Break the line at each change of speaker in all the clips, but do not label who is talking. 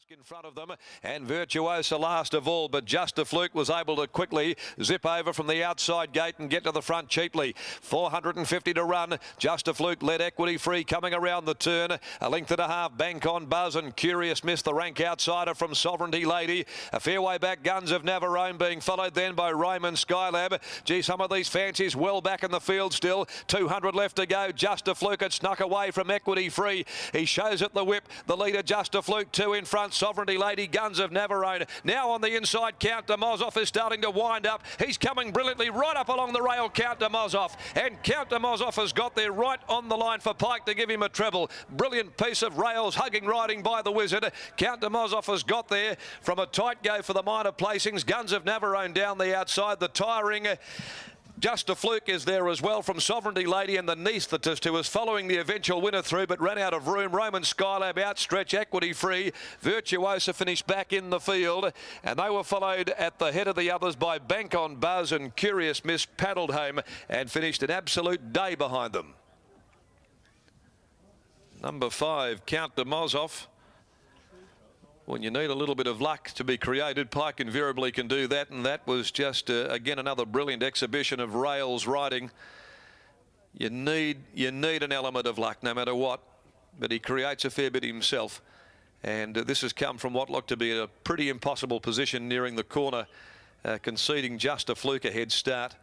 task in front of them, and Virtuosa last of all, but Just a Fluke was able to quickly zip over from the outside gate and get to the front cheaply. 450 to run. Just a Fluke led Equity Free coming around the turn. A length and a half, Bank on Buzz, and Curious missed the rank outsider from Sovereignty Lady. A fair way back, Guns of Navarone being followed then by Raymond Skylab. Gee, some of these fancies well back in the field still. 200 left to go. Just a Fluke had snuck away from Equity Free. He shows it the whip. The leader, Just a Fluke, two in front. Sovereignty Lady, Guns of Navarone. Now on the inside, Count de Mozoff is starting to wind up. He's coming brilliantly right up along the rail, Count de Mozoff. And Count de Mozoff has got there right on the line for Pike to give him a treble. Brilliant piece of rails, hugging riding by the Wizard. Count de Mozoff has got there from a tight go for the minor placings. Guns of Navarone down the outside. The tiring Just a Fluke is there as well from Sovereignty Lady, and the anaesthetist who was following the eventual winner through but ran out of room. Roman Skylab outstretched, Equity Free. Virtuosa finished back in the field, and they were followed at the head of the others by Bank on Buzz, and Curious Miss paddled home and finished an absolute day behind them. Number 5, Count de Mozoff. When you need a little bit of luck to be created, Pike invariably can do that, and that was just again another brilliant exhibition of rails riding. You need an element of luck no matter what, but he creates a fair bit himself, and this has come from what looked to be a pretty impossible position nearing the corner, conceding Just a Fluke a head start.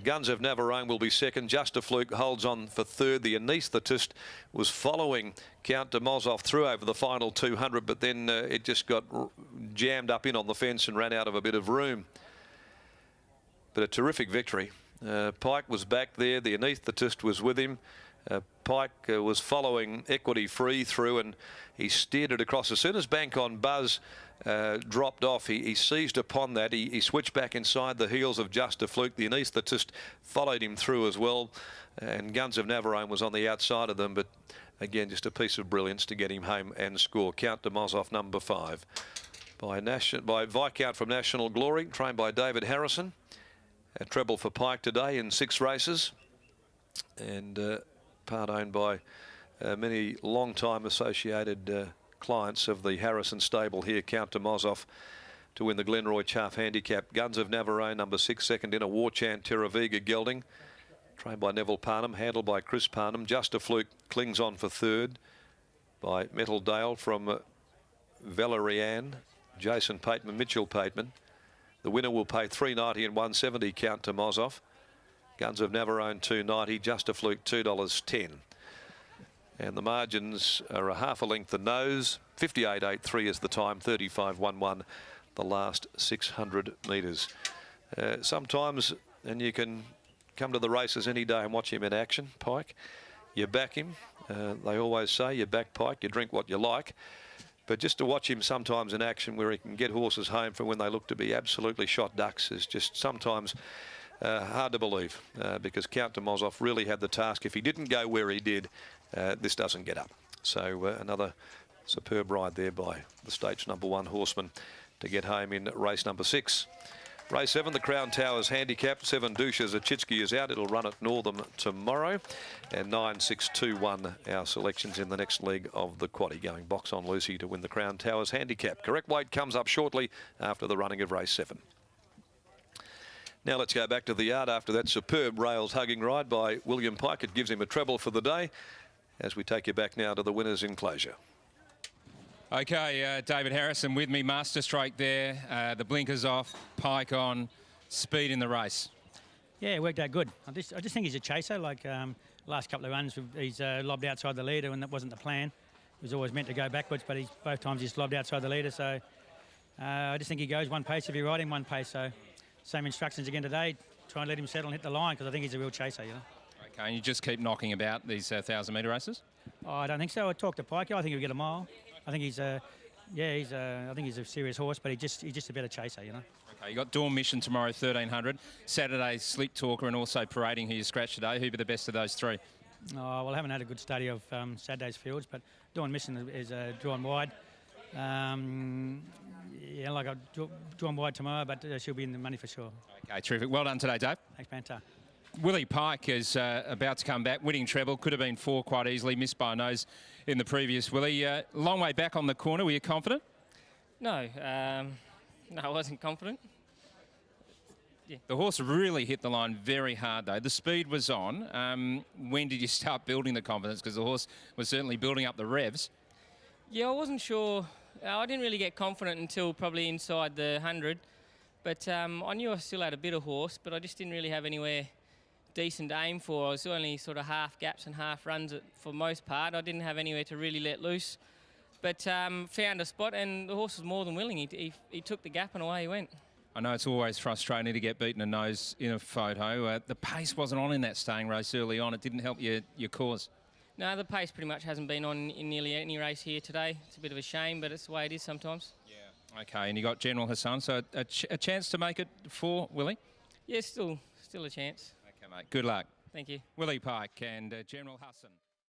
Guns of Navarone will be second. Just a Fluke holds on for third. The anaesthetist was following Count de Mozoff through over the final 200, but then it just got jammed up in on the fence and ran out of a bit of room. But a terrific victory. Pike was back there. The anaesthetist was with him. Pike was following Equity Free through, and he steered it across. As soon as Bank on Buzz dropped off, he seized upon that. He switched back inside the heels of Just a Fluke. The anaesthetist followed him through as well, and Guns of Navarone was on the outside of them, but again just a piece of brilliance to get him home and score. Count de Mozoff, number 5, by Viscount from National Glory, trained by David Harrison. A treble for Pike today in 6 races, and part owned by many long-time associated clients of the Harrison stable here. Count de Mozoff to win the Glenroy Chaff Handicap. Guns of Navarone, number 6, second in. A War Chant Terra Vega gelding, trained by Neville Parnham, handled by Chris Parnham. Just a Fluke clings on for third by Metal Dale from Valerian, Jason Pateman, Mitchell Pateman. The winner will pay $3.90 and $1.70, Count de Mozoff. Guns of Navarone $2.90, Just a Fluke $2.10. And the margins are a half a length the nose. 58.83 is the time. 35.11 the last 600 metres. Sometimes, and you can come to the races any day and watch him in action, Pike. You back him. They always say you back Pike, you drink what you like. But just to watch him sometimes in action where he can get horses home from when they look to be absolutely shot ducks is just sometimes hard to believe, because Count de Mozoff really had the task. If he didn't go where he did, this doesn't get up. So another superb ride there by the state's number 1 horseman to get home in race number 6. Race 7, the Crown Towers Handicap. 7 Douches Achitsky is out. It'll run at Northam tomorrow. And 9, 6, 2, 1 our selections in the next leg of the quaddie, going box on Lucy to win the Crown Towers Handicap. Correct weight comes up shortly after the running of race 7. Now let's go back to the yard after that superb rails hugging ride by William Pike. It gives him a treble for the day as we take you back now to the winner's enclosure.
Okay, David Harrison with me, master stroke there, the blinkers off, Pike on, speed in the race.
Yeah, it worked out good. I just think he's a chaser. Like last couple of runs, he's lobbed outside the leader, and that wasn't the plan. He was always meant to go backwards, but both times he's lobbed outside the leader. So I just think he goes one pace if you ride him one pace. So same instructions again today. Try and let him settle and hit the line, because I think he's a real chaser, you know.
Okay, and you just keep knocking about these 1,000-metre races?
Oh, I don't think so. I talked to Pike. I think he'll get a mile. I think he's I think he's a serious horse, but he's just a better chaser, you know.
Okay, you got Dawn Mission tomorrow, 1,300. Saturday, Slick Talker, and also Parading, who you scratched today. Who'd be the best of those 3?
Oh, well, I haven't had a good study of Saturday's fields, but Dawn Mission is drawn wide. Yeah, like I'll drawn wide tomorrow, but she'll be in the money for sure.
Okay, terrific. Well done today, Dave.
Thanks, Panta.
Willie Pike is about to come back, winning treble. Could have been 4 quite easily, missed by a nose in the previous. Willie, long way back on the corner. Were you confident?
No, no, I wasn't confident.
The horse really hit the line very hard, though. The speed was on. When did you start building the confidence? Because the horse was certainly building up the revs.
Yeah, I wasn't sure. I didn't really get confident until probably inside the 100. But I knew I still had a bit of horse, but I just didn't really have anywhere decent to aim for. I was only sort of half gaps and half runs for most part. I didn't have anywhere to really let loose. But found a spot, and the horse was more than willing. He took the gap and away he went.
I know it's always frustrating to get beaten a nose in a photo. The pace wasn't on in that staying race early on. It didn't help your cause.
No, the pace pretty much hasn't been on in nearly any race here today. It's a bit of a shame, but it's the way it is sometimes.
Yeah. Okay, and you got General Hassan, so a chance to make it for Willie?
Yeah, still a chance.
Okay, mate. Good luck.
Thank you.
Willie Pike and General Hassan.